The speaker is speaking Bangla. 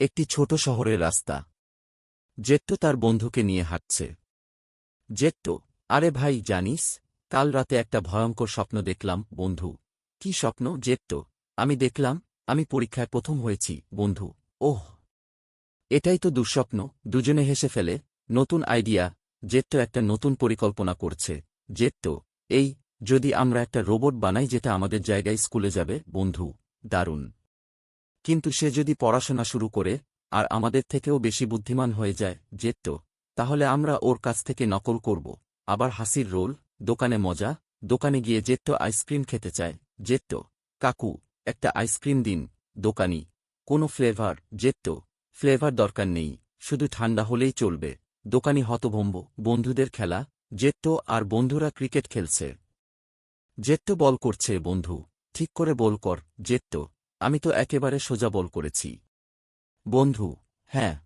একটি ছোট শহরের রাস্তা। জেট্টো তার বন্ধুকে নিয়ে হাঁটছে। জেট্টো, আরে ভাই জানিস, কাল রাতে একটা ভয়ঙ্কর স্বপ্ন দেখলাম। বন্ধু, কি স্বপ্ন? জেট্টো, আমি দেখলাম আমি পরীক্ষায় প্রথম হয়েছি। বন্ধু, ওহ, এটাই তো দুঃস্বপ্ন। দুজনে হেসে ফেলে। নতুন আইডিয়া। জেট্টো একটা নতুন পরিকল্পনা করছে। জেট্টো, এই, যদি আমরা একটা রোবট বানাই যেটা আমাদের জায়গায় স্কুলে যাবে। বন্ধু, দারুণ। কিন্তু সে যদি পড়াশোনা শুরু করে আর আমাদের থেকেও বেশি বুদ্ধিমান হয়ে যায়। জেট্টো, তাহলে আমরা ওর কাছ থেকে নকল করব। আবার হাসির রোল। দোকানে মজা। দোকানে গিয়ে জেট্টো আইসক্রিম খেতে চায়। জেট্টো, কাকু, একটা আইসক্রিম দিন। দোকানি, কোনো ফ্লেভার? জেট্টো, ফ্লেভার দরকার নেই, শুধু ঠান্ডা হলেই চলবে। দোকানি হতভম্ব। বন্ধুদের খেলা। জেট্টো আর বন্ধুরা ক্রিকেট খেলছে। জেট্টো বল করছে। বন্ধু, ঠিক করে বল কর। জেট্টো, আমি তো একেবারে সোজা বল করেছি। বন্ধু, হ্যাঁ,